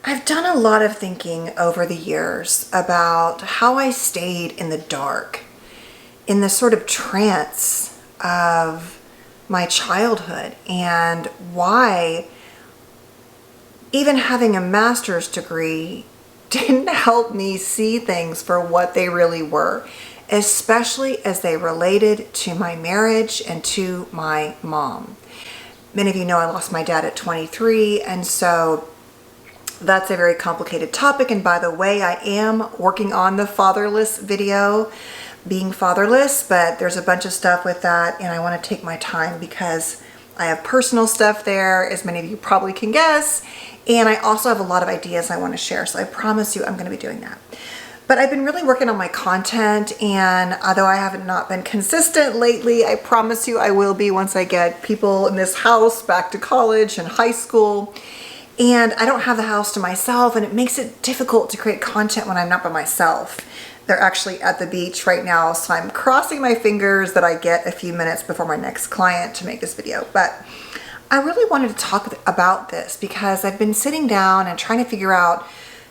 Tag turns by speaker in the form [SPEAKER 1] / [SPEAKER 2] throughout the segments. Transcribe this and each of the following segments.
[SPEAKER 1] I've done a lot of thinking over the years about how I stayed in the dark, in the sort of trance of my childhood, and why even having a master's degree didn't help me see things for what they really were, especially as they related to my marriage and to my mom. Many of you know I lost my dad at 23, and so that's a very complicated topic. And by the way, I am working on the fatherless video, being fatherless, but there's a bunch of stuff with that, and I want to take my time because I have personal stuff there, as many of you probably can guess, and I also have a lot of ideas I want to share, so I promise you I'm going to be doing that. But I've been really working on my content, and although I haven't not been consistent lately, I promise you I will be once I get people in this house back to college and high school. And I don't have the house to myself, and it makes it difficult to create content when I'm not by myself. They're actually at the beach right now, so I'm crossing my fingers that I get a few minutes before my next client to make this video. But I really wanted to talk about this because I've been sitting down and trying to figure out,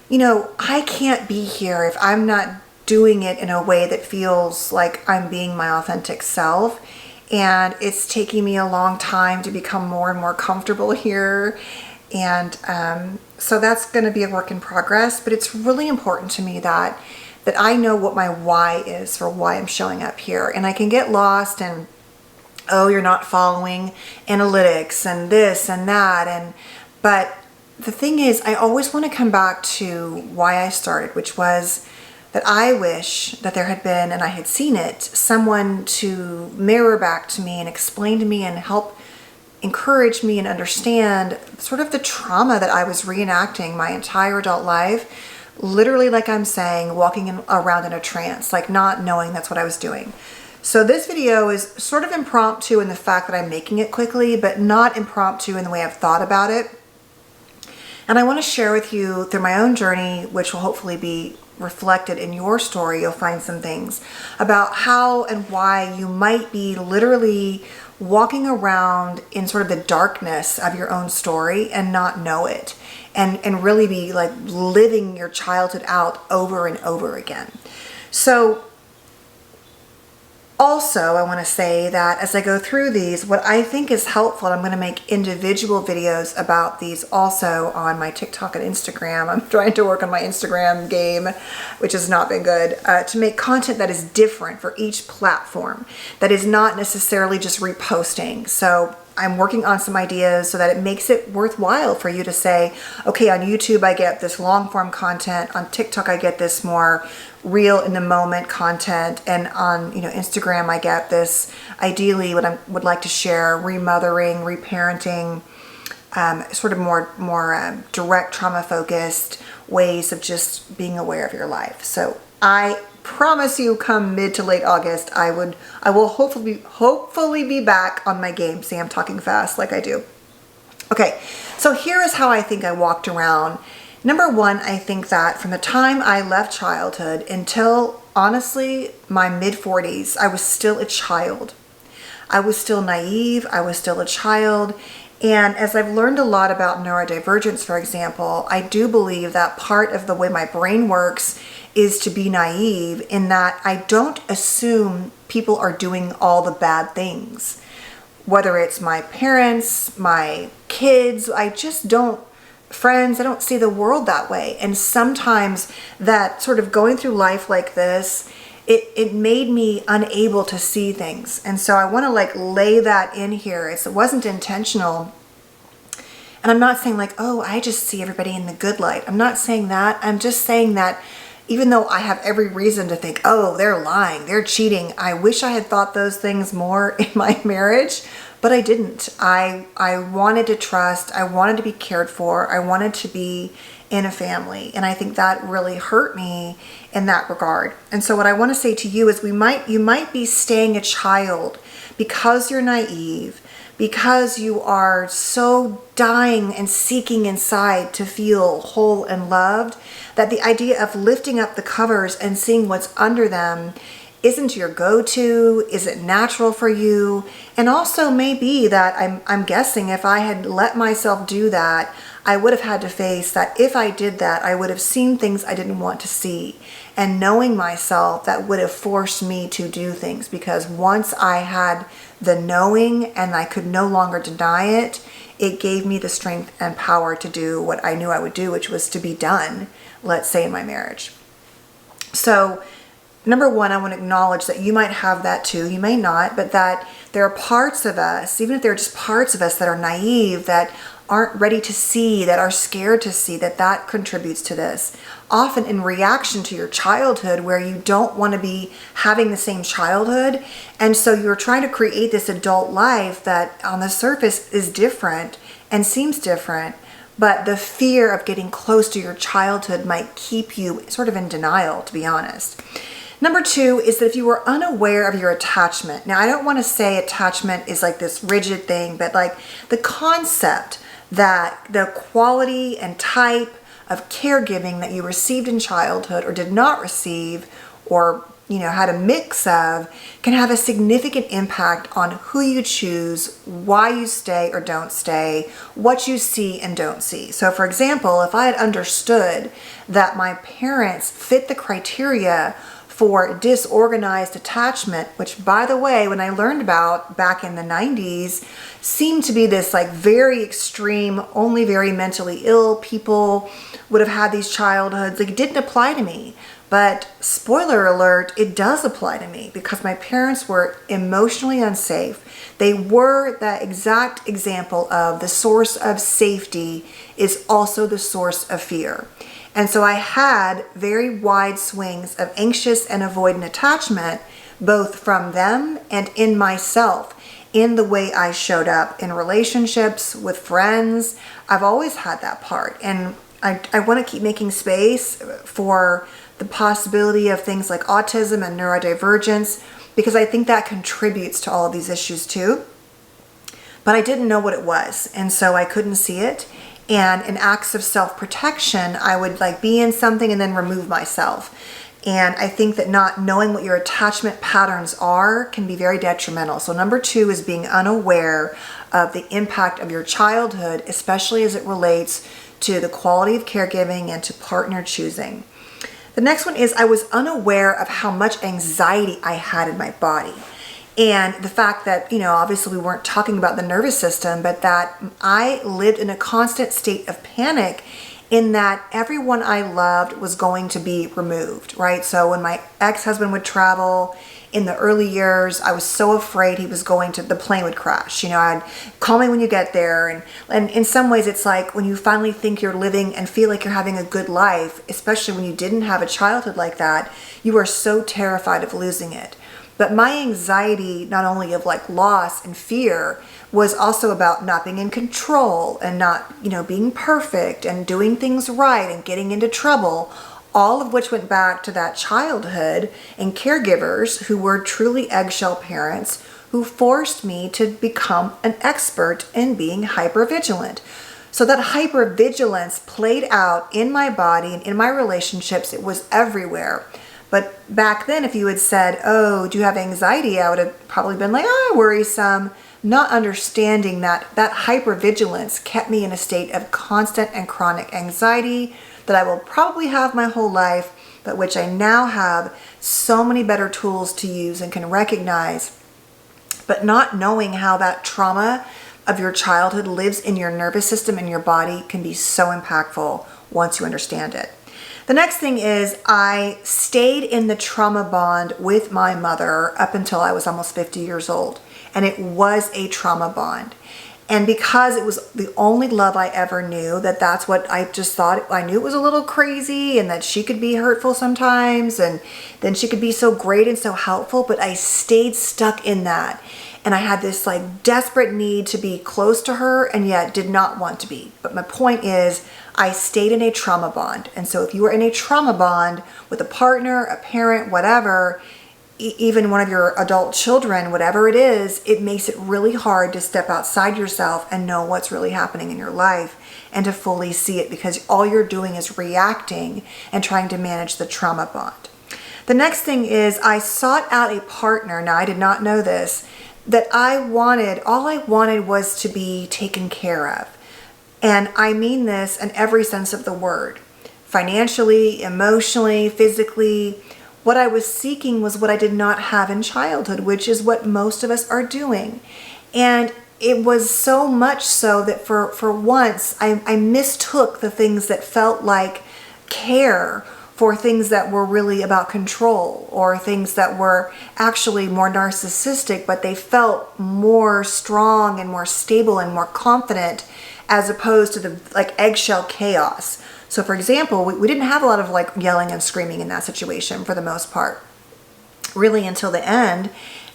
[SPEAKER 1] you know, I can't be here if I'm not doing it in a way that feels like I'm being my authentic self. And it's taking me a long time to become more and more comfortable here. And so that's going to be a work in progress, but it's really important to me that I know what my why is for why I'm showing up here. And I can get lost and, oh, you're not following analytics and this and that. But the thing is, I always want to come back to why I started, which was that I wish that there had been, and I had seen it, someone to mirror back to me and explain to me and help encourage me and understand sort of the trauma that I was reenacting my entire adult life, literally, like I'm saying, walking around in a trance, like not knowing that's what I was doing. So this video is sort of impromptu in the fact that I'm making it quickly, but not impromptu in the way I've thought about it. And I want to share with you through my own journey, which will hopefully be reflected in your story. You'll find some things about how and why you might be literally walking around in sort of the darkness of your own story and not know it, and really be like living your childhood out over and over again. So also, I want to say that as I go through these, what I think is helpful, I'm going to make individual videos about these also on my TikTok and Instagram. I'm trying to work on my Instagram game, which has not been good, to make content that is different for each platform, that is not necessarily just reposting. So I'm working on some ideas so that it makes it worthwhile for you to say, okay, on YouTube I get this long form content, on TikTok I get this more real in the moment content, and on Instagram I get this, ideally what I would like to share, remothering, reparenting, sort of more direct trauma focused ways of just being aware of your life. So I promise you, come mid to late August, I will hopefully be back on my game. See, I'm talking fast like I do. Okay, so here is how I think I walked around. Number one, I think that from the time I left childhood until honestly my mid 40s, I was still a child. I was still naive. I was still a child. And as I've learned a lot about neurodivergence, for example, I do believe that part of the way my brain works is to be naive, in that I don't assume people are doing all the bad things. Whether it's my parents, my kids, I just don't, friends, I don't see the world that way. And sometimes that sort of going through life like this, it made me unable to see things. And so I want to like lay that in here. It wasn't intentional. And I'm not saying like, oh, I just see everybody in the good light. I'm not saying that. I'm just saying that even though I have every reason to think, oh, they're lying, they're cheating, I wish I had thought those things more in my marriage, but I didn't. I wanted to trust, I wanted to be cared for, I wanted to be in a family. And I think that really hurt me in that regard. And so what I want to say to you is you might be staying a child because you're naive, because you are so dying and seeking inside to feel whole and loved, that the idea of lifting up the covers and seeing what's under them isn't your go-to, isn't natural for you. And also may be that I'm guessing if I had let myself do that, I would have had to face that if I did that, I would have seen things I didn't want to see. And knowing myself, that would have forced me to do things, because once I had the knowing and I could no longer deny it, it gave me the strength and power to do what I knew I would do, which was to be done, let's say, in my marriage. So number one, I want to acknowledge that you might have that too. You may not, but that there are parts of us, even if they're just parts of us that are naive, that aren't ready to see, that are scared to see, that contributes to this. Often in reaction to your childhood, where you don't want to be having the same childhood. And so you're trying to create this adult life that on the surface is different and seems different. But the fear of getting close to your childhood might keep you sort of in denial, to be honest. Number two is that if you were unaware of your attachment. Now, I don't want to say attachment is like this rigid thing, but like the concept that the quality and type of caregiving that you received in childhood or did not receive, or had a mix of, can have a significant impact on who you choose, why you stay or don't stay, what you see and don't see. So for example, if I had understood that my parents fit the criteria for disorganized attachment, which by the way, when I learned about back in the 90s, seemed to be this like very extreme, only very mentally ill people would have had these childhoods. Like, it didn't apply to me. But spoiler alert, it does apply to me, because my parents were emotionally unsafe. They were that exact example of the source of safety is also the source of fear. And so I had very wide swings of anxious and avoidant attachment, both from them and in myself, in the way I showed up in relationships with friends. I've always had that part. And I want to keep making space for the possibility of things like autism and neurodivergence, because I think that contributes to all of these issues too. But I didn't know what it was, and so I couldn't see it. And in acts of self-protection, I would like be in something and then remove myself. And I think that not knowing what your attachment patterns are can be very detrimental. So number two is being unaware of the impact of your childhood, especially as it relates to the quality of caregiving and to partner choosing. The next one is I was unaware of how much anxiety I had in my body. And the fact that, obviously we weren't talking about the nervous system, but that I lived in a constant state of panic, in that everyone I loved was going to be removed, right? So when my ex-husband would travel in the early years, I was so afraid the plane would crash. I'd call me when you get there. And in some ways it's like when you finally think you're living and feel like you're having a good life, especially when you didn't have a childhood like that, you are so terrified of losing it. But my anxiety, not only of like loss and fear, was also about not being in control and not, being perfect and doing things right and getting into trouble, all of which went back to that childhood and caregivers who were truly eggshell parents who forced me to become an expert in being hypervigilant. So that hypervigilance played out in my body and in my relationships. It was everywhere. But back then, if you had said, oh, do you have anxiety? I would have probably been like, oh, I worry some, not understanding that hypervigilance kept me in a state of constant and chronic anxiety that I will probably have my whole life, but which I now have so many better tools to use and can recognize. But not knowing how that trauma of your childhood lives in your nervous system and your body can be so impactful once you understand it. The next thing is I stayed in the trauma bond with my mother up until I was almost 50 years old. And it was a trauma bond. And because it was the only love I ever knew, that's what I just thought. I knew it was a little crazy and that she could be hurtful sometimes, and then she could be so great and so helpful, but I stayed stuck in that. And I had this like desperate need to be close to her and yet did not want to be. But my point is I stayed in a trauma bond. And so if you are in a trauma bond with a partner, a parent, whatever, even one of your adult children, whatever it is, it makes it really hard to step outside yourself and know what's really happening in your life and to fully see it, because all you're doing is reacting and trying to manage the trauma bond. The next thing is I sought out a partner. Now, I did not know this, that all I wanted was to be taken care of. And I mean this in every sense of the word. Financially, emotionally, physically. What I was seeking was what I did not have in childhood, which is what most of us are doing. And it was so much so that for once, I mistook the things that felt like care for things that were really about control, or things that were actually more narcissistic, but they felt more strong and more stable and more confident, as opposed to the like eggshell chaos. So for example, we didn't have a lot of like yelling and screaming in that situation for the most part, really until the end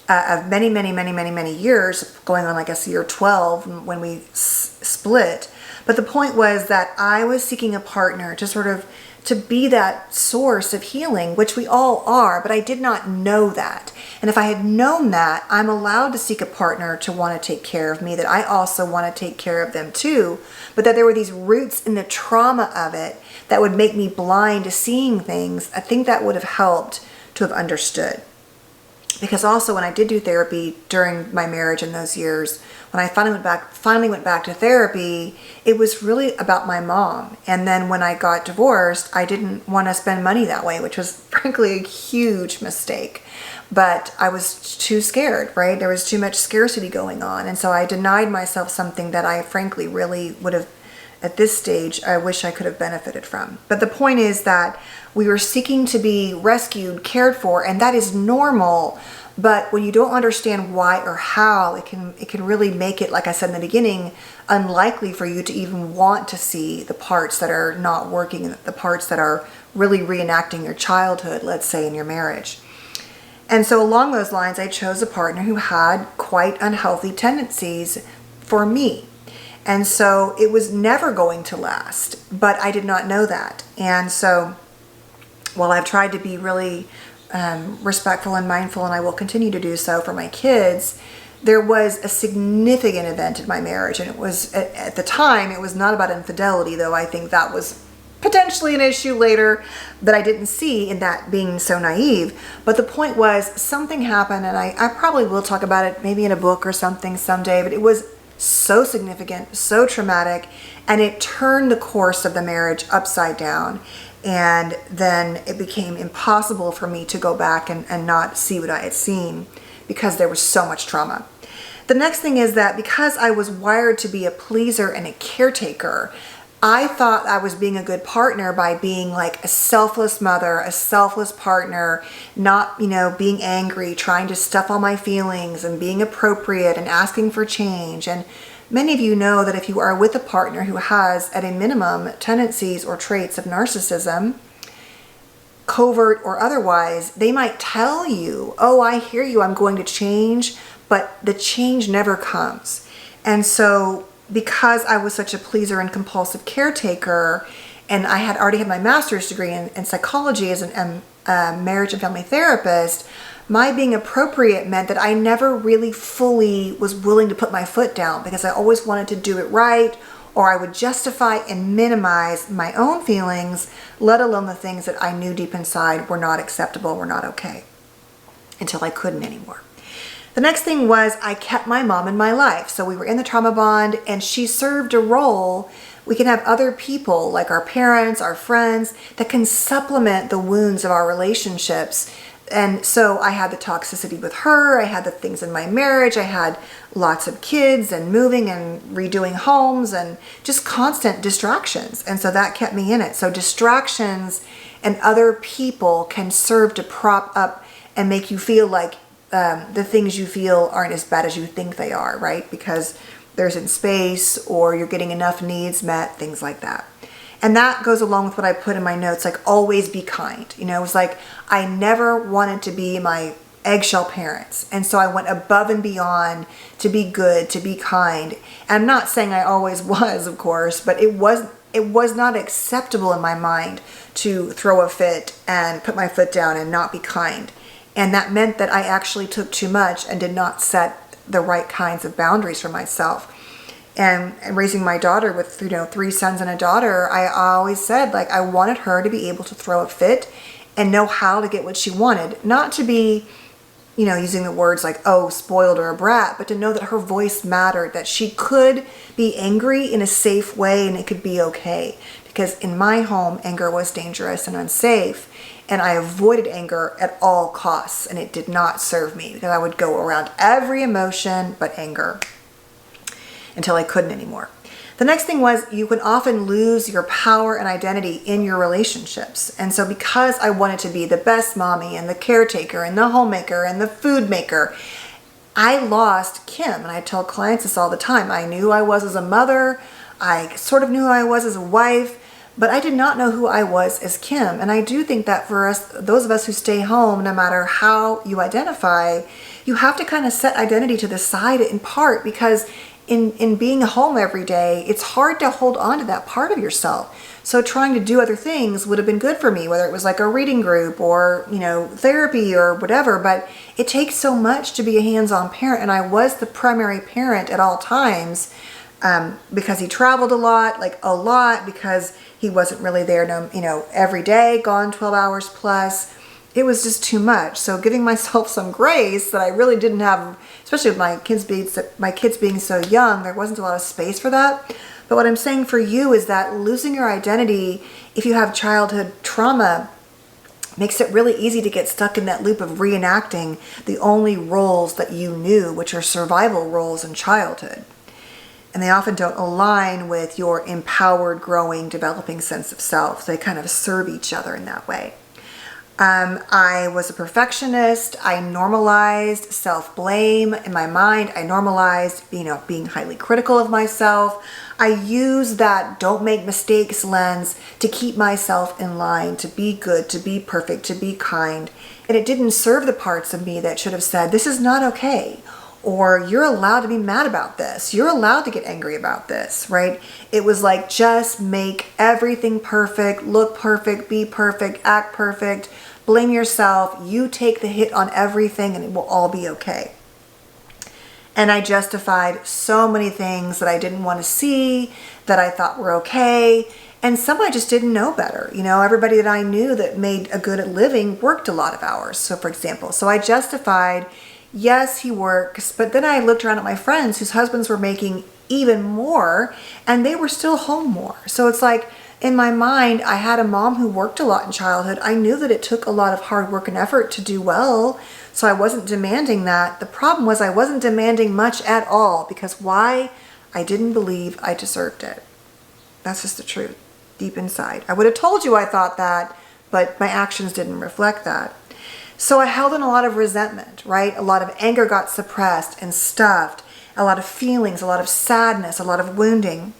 [SPEAKER 1] of many years, going on I guess year 12 when we split. But the point was that I was seeking a partner to sort of to be that source of healing, which we all are, but I did not know that. And if I had known that, I'm allowed to seek a partner to want to take care of me, that I also want to take care of them too, but that there were these roots in the trauma of it that would make me blind to seeing things. I think that would have helped to have understood. Because also when I did do therapy during my marriage in those years, when I finally went back to therapy, it was really about my mom. And then when I got divorced, I didn't want to spend money that way, which was frankly a huge mistake. But I was too scared, right? There was too much scarcity going on. And so I denied myself something that I frankly really would have, at this stage, I wish I could have benefited from. But the point is that we were seeking to be rescued, cared for, and that is normal. But when you don't understand why or how, it can really make it, like I said in the beginning, unlikely for you to even want to see the parts that are not working, the parts that are really reenacting your childhood, let's say in your marriage. And so along those lines, I chose a partner who had quite unhealthy tendencies for me. And so it was never going to last, but I did not know that. And so while I've tried to be really respectful and mindful, and I will continue to do so for my kids, there was a significant event in my marriage. And it was, at the time, it was not about infidelity, though I think that was potentially an issue later that I didn't see in that being so naive. But the point was, something happened, and I probably will talk about it maybe in a book or something someday, but it was so significant, so traumatic, and it turned the course of the marriage upside down. And then it became impossible for me to go back and not see what I had seen because there was so much trauma. The next thing is that because I was wired to be a pleaser and a caretaker, I thought I was being a good partner by being like a selfless mother, a selfless partner, not, being angry, trying to stuff all my feelings and being appropriate and asking for change. And many of you know that if you are with a partner who has, at a minimum, tendencies or traits of narcissism, covert or otherwise, they might tell you, oh, I hear you, I'm going to change, but the change never comes. And so because I was such a pleaser and compulsive caretaker, and I had already had my master's degree in psychology as a marriage and family therapist, my being appropriate meant that I never really fully was willing to put my foot down because I always wanted to do it right, or I would justify and minimize my own feelings, let alone the things that I knew deep inside were not acceptable, were not okay, until I couldn't anymore. The next thing was I kept my mom in my life. So we were in the trauma bond and she served a role. We can have other people like our parents, our friends, that can supplement the wounds of our relationships. And so I had the toxicity with her, I had the things in my marriage, I had lots of kids and moving and redoing homes and just constant distractions. And so that kept me in it. So distractions and other people can serve to prop up and make you feel like the things you feel aren't as bad as you think they are, right? Because there's in space or you're getting enough needs met, things like that. And that goes along with what I put in my notes, like always be kind. It was like I never wanted to be my eggshell parents. And so I went above and beyond to be good, to be kind. And I'm not saying I always was, of course, but it was not acceptable in my mind to throw a fit and put my foot down and not be kind. And that meant that I actually took too much and did not set the right kinds of boundaries for myself. And raising my daughter with, 3 sons and a daughter, I always said, like, I wanted her to be able to throw a fit and know how to get what she wanted. Not to be, using the words like, oh, spoiled or a brat, but to know that her voice mattered, that she could be angry in a safe way and it could be okay. Because in my home, anger was dangerous and unsafe, and I avoided anger at all costs, and it did not serve me because I would go around every emotion but anger until I couldn't anymore. The next thing was, you can often lose your power and identity in your relationships. And so because I wanted to be the best mommy and the caretaker and the homemaker and the food maker, I lost Kim. And I tell clients this all the time. I knew who I was as a mother. I sort of knew who I was as a wife, but I did not know who I was as Kim. And I do think that for us, those of us who stay home, no matter how you identify, you have to kind of set identity to the side in part, because in being home every day, it's hard to hold on to that part of yourself. So trying to do other things would have been good for me, whether it was like a reading group or, therapy or whatever, but it takes so much to be a hands-on parent. And I was the primary parent at all times, because he traveled a lot, because he wasn't really there, every day, gone 12 hours plus. It was just too much. So giving myself some grace that I really didn't have, especially with my kids being so young, there wasn't a lot of space for that. But what I'm saying for you is that losing your identity, if you have childhood trauma, makes it really easy to get stuck in that loop of reenacting the only roles that you knew, which are survival roles in childhood. And they often don't align with your empowered, growing, developing sense of self. So they kind of serve each other in that way. I was a perfectionist. I normalized self-blame in my mind. I normalized, being highly critical of myself. I used that don't make mistakes lens to keep myself in line, to be good, to be perfect, to be kind. And it didn't serve the parts of me that should have said, this is not okay. Or you're allowed to be mad about this. You're allowed to get angry about this, right? It was like, just make everything perfect, look perfect, be perfect, act perfect, blame yourself. You take the hit on everything and it will all be okay. And I justified so many things that I didn't want to see, that I thought were okay. And some I just didn't know better. Everybody that I knew that made a good living worked a lot of hours. So for example, I justified, yes, he works, but then I looked around at my friends whose husbands were making even more and they were still home more. So it's like, in my mind, I had a mom who worked a lot in childhood. I knew that it took a lot of hard work and effort to do well, so I wasn't demanding that. The problem was I wasn't demanding much at all, because why? I didn't believe I deserved it. That's just the truth, deep inside. I would have told you I thought that, but my actions didn't reflect that. So I held in a lot of resentment, right? A lot of anger got suppressed and stuffed, a lot of feelings, a lot of sadness, a lot of wounding.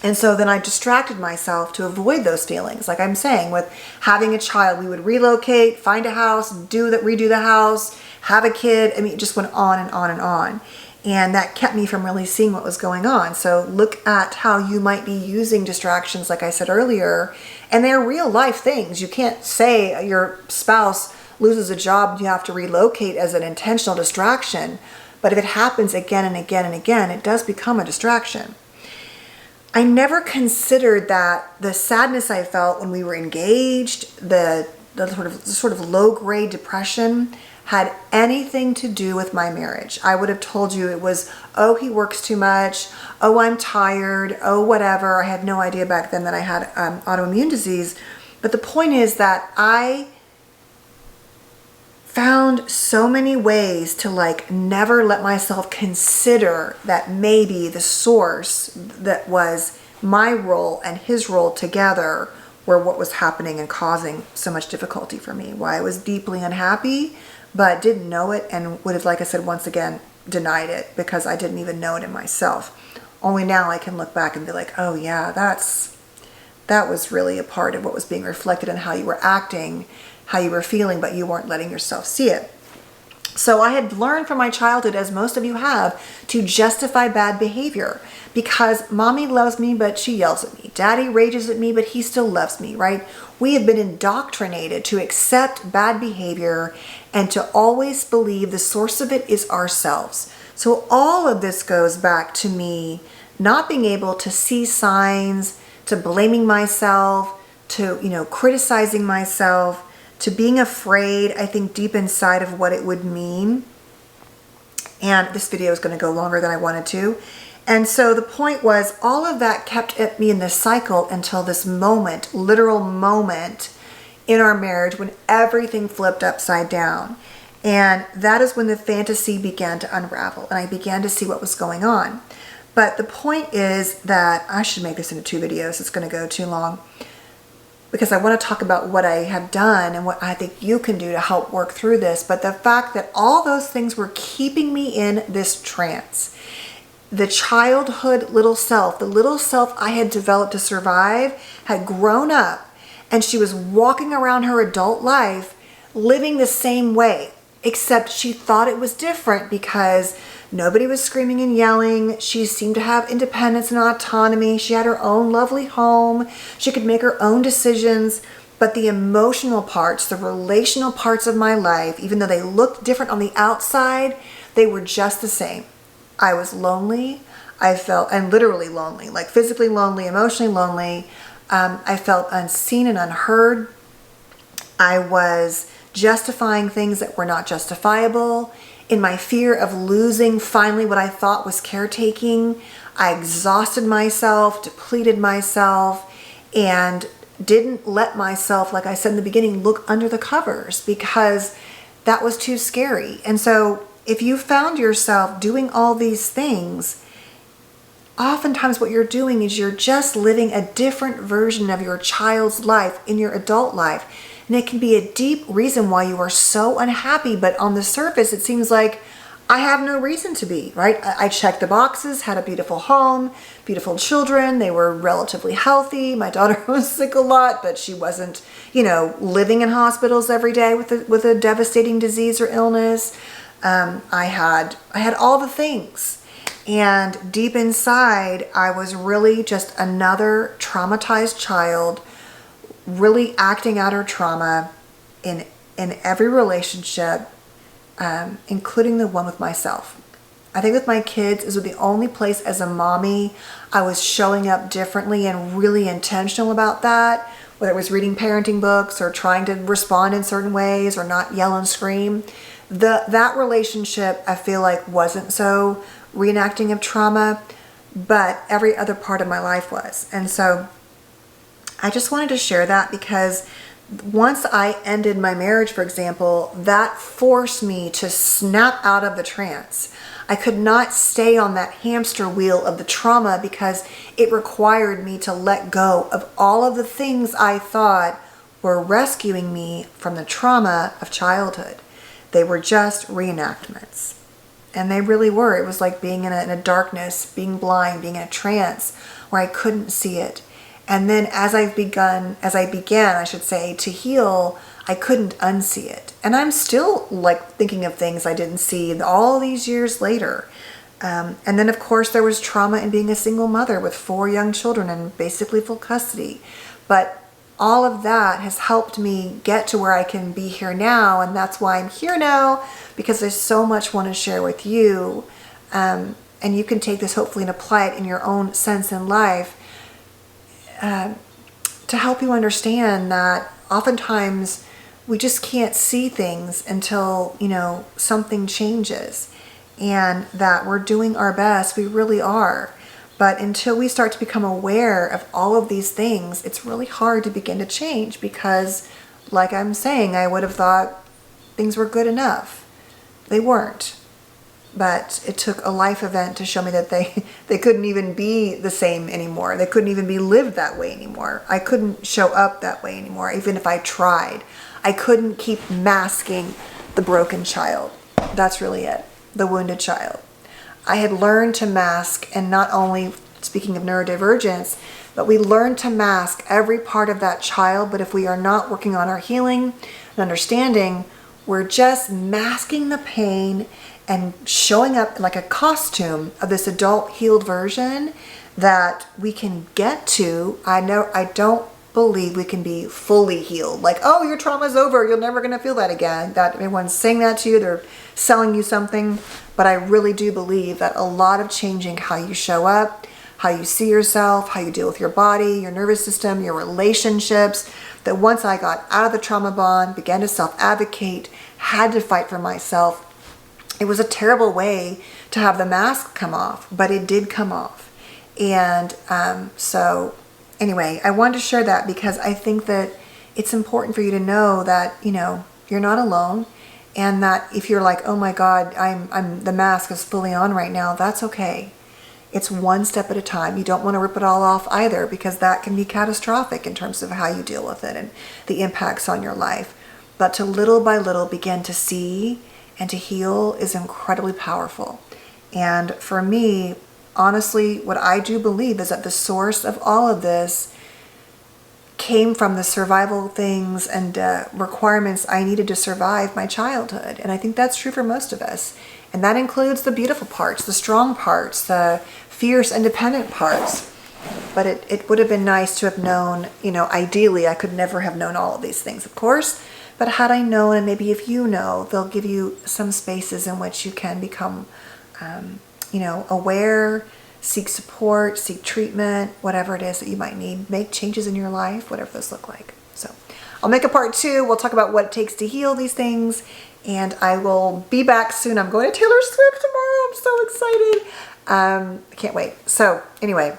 [SPEAKER 1] And so then I distracted myself to avoid those feelings. Like I'm saying, with having a child, we would relocate, find a house, redo the house, have a kid. I mean, it just went on and on and on. And that kept me from really seeing what was going on. So look at how you might be using distractions, like I said earlier. And they're real life things. You can't say your spouse loses a job and you have to relocate as an intentional distraction. But if it happens again and again and again, it does become a distraction. I never considered that the sadness I felt when we were engaged, the sort of low-grade depression, had anything to do with my marriage. I would have told you it was, oh, he works too much, oh, I'm tired, oh, whatever. I had no idea back then that I had autoimmune disease. But the point is that I found so many ways to never let myself consider that maybe the source that was my role and his role together were what was happening and causing so much difficulty for me. Why I was deeply unhappy, but didn't know it, and would have, like I said, once again, denied it because I didn't even know it in myself. Only now I can look back and be like, oh yeah, that was really a part of what was being reflected in how you were acting, how you were feeling, but you weren't letting yourself see it. So I had learned from my childhood, as most of you have, to justify bad behavior, because mommy loves me, but she yells at me. Daddy rages at me, but he still loves me, right? We have been indoctrinated to accept bad behavior and to always believe the source of it is ourselves. So all of this goes back to me not being able to see signs, to blaming myself, to, criticizing myself, to being afraid, I think, deep inside of what it would mean. And this video is going to go longer than I wanted to. And so the point was, all of that kept me in this cycle until this moment, literal moment in our marriage when everything flipped upside down. And that is when the fantasy began to unravel and I began to see what was going on. But the point is that I should make this into 2 videos. It's going to go too long because I want to talk about what I have done and what I think you can do to help work through this. But the fact that all those things were keeping me in this trance. The childhood little self, the little self I had developed to survive, had grown up, and she was walking around her adult life living the same way, except she thought it was different because nobody was screaming and yelling. She seemed to have independence and autonomy. She had her own lovely home. She could make her own decisions. But the emotional parts, the relational parts of my life, even though they looked different on the outside, they were just the same. I was lonely. I felt, and literally lonely, like physically lonely, emotionally lonely. I felt unseen and unheard. I was justifying things that were not justifiable. In my fear of losing finally what I thought was caretaking, I exhausted myself, depleted myself, and didn't let myself, like I said in the beginning, look under the covers because that was too scary. And so if you found yourself doing all these things, oftentimes what you're doing is you're just living a different version of your child's life in your adult life. And it can be a deep reason why you are so unhappy, but on the surface it seems like I have no reason to be, right? I checked the boxes, had a beautiful home, beautiful children, they were relatively healthy. My daughter was sick a lot, but she wasn't, living in hospitals every day with a devastating disease or illness. I had all the things. And deep inside, I was really just another traumatized child, really acting out her trauma in every relationship, including the one with myself. I think with my kids, it was the only place as a mommy I was showing up differently and really intentional about that, whether it was reading parenting books or trying to respond in certain ways or not yell and scream. That relationship, I feel like, wasn't so reenacting of trauma, but every other part of my life was. And so I just wanted to share that because once I ended my marriage, for example, that forced me to snap out of the trance. I could not stay on that hamster wheel of the trauma because it required me to let go of all of the things I thought were rescuing me from the trauma of childhood. They were just reenactments. And they really were. It was like being in a darkness, being blind, being in a trance where I couldn't see it. And then as I began, to heal, I couldn't unsee it. And I'm still thinking of things I didn't see all these years later. And then of course there was trauma in being a single mother with 4 young children and basically full custody. But all of that has helped me get to where I can be here now. And that's why I'm here now, because there's so much I want to share with you. And you can take this hopefully and apply it in your own sense in life. To help you understand that oftentimes we just can't see things until, something changes, and that we're doing our best. We really are. But until we start to become aware of all of these things, it's really hard to begin to change because, like I'm saying, I would have thought things were good enough. They weren't. But it took a life event to show me that they couldn't even be the same anymore. They couldn't even be lived that way anymore. I couldn't show up that way anymore, even if I tried. I couldn't keep masking the broken child. That's really it, the wounded child. I had learned to mask, and not only, speaking of neurodivergence, but we learn to mask every part of that child. But if we are not working on our healing and understanding, we're just masking the pain and showing up like a costume of this adult healed version that we can get to. I don't believe we can be fully healed. Like, oh, your trauma's over, you're never going to feel that again. That everyone's saying that to you, they're selling you something. But I really do believe that a lot of changing how you show up, how you see yourself, how you deal with your body, your nervous system, your relationships. That once I got out of the trauma bond, began to self-advocate, had to fight for myself, it was a terrible way to have the mask come off, but it did come off. And so anyway, I wanted to share that because I think that it's important for you to know that, you know, you're not alone. And that if you're like, oh my God, I'm the mask is fully on right now, that's okay. It's one step at a time. You don't want to rip it all off either, because that can be catastrophic in terms of how you deal with it and the impacts on your life. But to little by little begin to see and to heal is incredibly powerful. And for me, honestly, what I do believe is that the source of all of this came from the survival things and requirements I needed to survive my childhood. And I think that's true for most of us. And that includes the beautiful parts, the strong parts, the fierce, independent parts. But it would have been nice to have known, you know, ideally I could never have known all of these things, of course. But had I known, and maybe if you know, they'll give you some spaces in which you can become, you know, aware, seek support, seek treatment, whatever it is that you might need, make changes in your life, whatever those look like. So I'll make a part 2. We'll talk about what it takes to heal these things, and I will be back soon. I'm going to Taylor Swift tomorrow. I'm so excited. I can't wait. So anyway,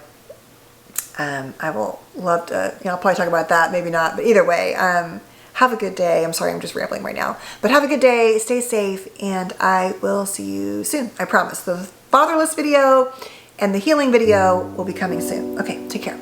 [SPEAKER 1] I will love to, you know, I'll probably talk about that, maybe not, but either way, have a good day. I'm sorry, I'm just rambling right now, but have a good day, stay safe, and I will see you soon. I promise. The fatherless video and the healing video will be coming soon. Okay, take care.